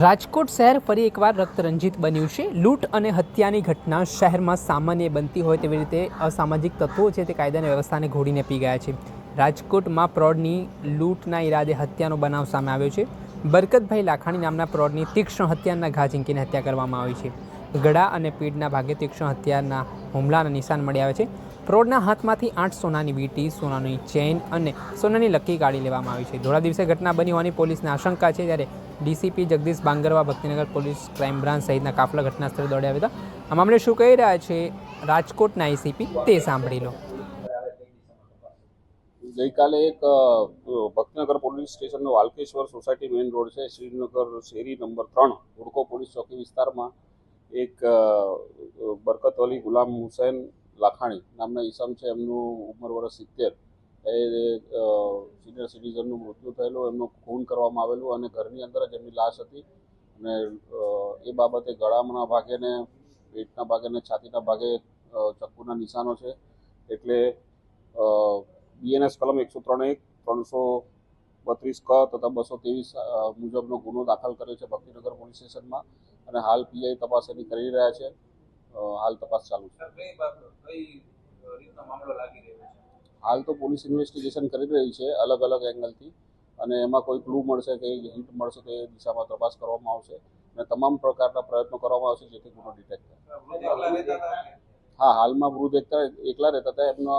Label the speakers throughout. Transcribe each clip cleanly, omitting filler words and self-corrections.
Speaker 1: રાજકોટ શહેર ફરી એકવાર રક્તરંજિત બન્યું છે। લૂંટ અને હત્યાની ઘટના શહેરમાં સામાન્ય બનતી હોય તેવી રીતે અસામાજિક તત્વો છે તે કાયદાની વ્યવસ્થાને ઘોડીને પી ગયા છે। રાજકોટમાં પ્રૌઢની લૂંટના ઈરાદે હત્યાનો બનાવ સામે આવ્યો છે। બરકતભાઈ લાખાણી નામના પ્રૌઢની તીક્ષ્ણ હત્યાના ઘા ઝીંકીને હત્યા કરવામાં આવી છે। ગળા અને પીઠના ભાગે તીક્ષ્ણ હત્યાના હુમલાના નિશાન મળી આવે છે। પ્રૌઢના હાથમાંથી 8 સોનાની વીંટી, સોનાની ચેઇન અને સોનાની લકી કાઢી લેવામાં આવી છે। ધોળા દિવસે ઘટના બની હોવાની પોલીસને આશંકા છે, ત્યારે DCP Jagdish Bangarwa, Bhaktinagar police crime branch સહિતના કાફલા ઘટના સ્થળે દોડી આવ્યા હતા। આ મામલે શું કહી રહ્યા છે રાજકોટના એસીપી તે સાંભળી લો।
Speaker 2: ગઈકાલે એક ભક્તિનગર પોલીસ સ્ટેશનનો વાલકેશ્વર સોસાયટી મેઇન રોડ છે, શ્રીનગર શેરી નંબર 3 હુડકો પોલીસ ચોકી વિસ્તારમાં એક બરકત અલી ગુલામ હુસૈન લાખાણી નામના ઈસમ છે, એમનું ઉંમર વર્ષ 70, એ સિનિયર સિટીઝનનું મૃત્યુ થયેલું, એમનું ખૂન કરવામાં આવેલું અને ઘરની અંદર જ એમની લાશ હતી અને એ બાબતે ગળાના ભાગે ને પેટના ભાગે ને છાતીના ભાગે ચપ્પુના નિશાનો છે। એટલે બીએનએસ કલમ 103(1), 332 ક તથા 223 મુજબનો ગુનો દાખલ કર્યો છે ભક્તિનગર પોલીસ સ્ટેશનમાં અને હાલ પીઆઈ તપાસ એની કરી રહ્યા છે। હાલ તપાસ ચાલુ છે। હાલ તો પોલીસ ઇન્વેસ્ટિગેશન કરી રહી છે અલગ અલગ એંગલથી, અને એમાં કોઈ ક્લુ મળશે કે હિન્ટ મળશે તો એ દિશામાં તપાસ કરવામાં આવશે અને તમામ પ્રકારના પ્રયત્નો કરવામાં આવશે જેથી ગુનો ડિટેક્ટ થાય। હા, હાલમાં વૃદ્ધ એકલા રહેતા હતા। એમનો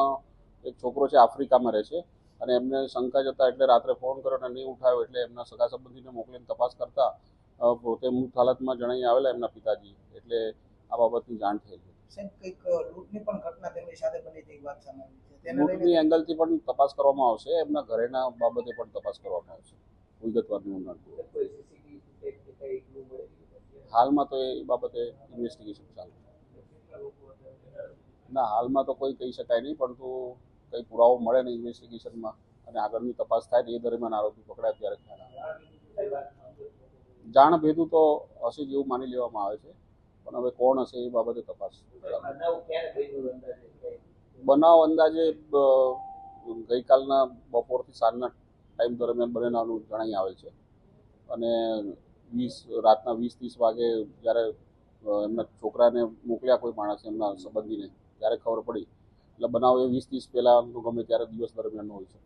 Speaker 2: એક છોકરો છે, આફ્રિકામાં રહે છે અને એમને શંકા જતા એટલે રાત્રે ફોન કર્યો અને નહીં ઉઠાવ્યો, એટલે એમના સગા સંબંધીને મોકલીને તપાસ કરતા પોતે મૃત હાલતમાં જણાઈ આવેલા એમના પિતાજી, એટલે આ બાબતની જાણ થઈ ગઈ। લૂંટની એંગલથી પણ તપાસ કરવામાં આવશે, એમના ઘરેના બાબતે પણ તપાસ કરવામાં આવશે વિગતવારની ઊંડાણથી। હાલમાં તો એ બાબતે ઇન્વેસ્ટિગેશન ચાલુ ના, હાલમાં તો કોઈ કહી શકાય નહીં, પરંતુ કંઈ પુરાવો મળે ને ઇન્વેસ્ટિગેશનમાં અને આગળની તપાસ થાય એ દરમિયાન આરોપી પકડાય ત્યારે ખ્યાલ આવે। જાણ ભેદું તો હશે જેવું માની લેવામાં આવે છે, પણ હવે કોણ હશે એ બાબતે તપાસ। બનાવ અંદાજે ગઈકાલના બપોરથી સાંજના ટાઈમ દરમિયાન બનેલાનું જણાઈ આવે છે અને રાતના 20-30 વાગે જ્યારે એમના છોકરાને મોકલ્યા કોઈ માણસે એમના સંબંધીને, ત્યારે ખબર પડી, એટલે બનાવ એ 20-30 પહેલાં ગમે ત્યારે દિવસ દરમિયાન હોઈ શકે।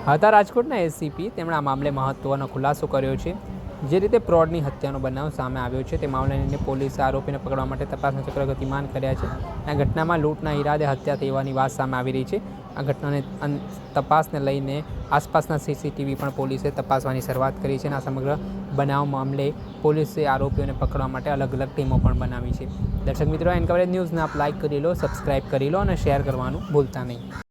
Speaker 1: હતા રાજકોટના એસીપી, તેમણે આ મામલે મહત્વનો ખુલાસો કર્યો છે। જે રીતે પ્રૌઢની હત્યાનો બનાવ સામે આવ્યો છે તે મામલાને લઈને પોલીસે આરોપીને પકડવા માટે તપાસના ચક્ર ગતિમાન કર્યા છે। આ ઘટનામાં લૂંટના ઈરાદે હત્યા થઈ હોવાની વાત સામે આવી રહી છે। આ ઘટનાને તપાસને લઈને આસપાસના સીસીટીવી પણ પોલીસે તપાસવાની શરૂઆત કરી છે અને આ સમગ્ર બનાવ મામલે પોલીસે આરોપીઓને પકડવા માટે અલગ અલગ ટીમો પણ બનાવી છે। દર્શક મિત્રો, એનકવરેજ ન્યૂઝને આપ લાઇક કરી લો, સબસ્ક્રાઇબ કરી લો અને શેર કરવાનું ભૂલતા નહીં।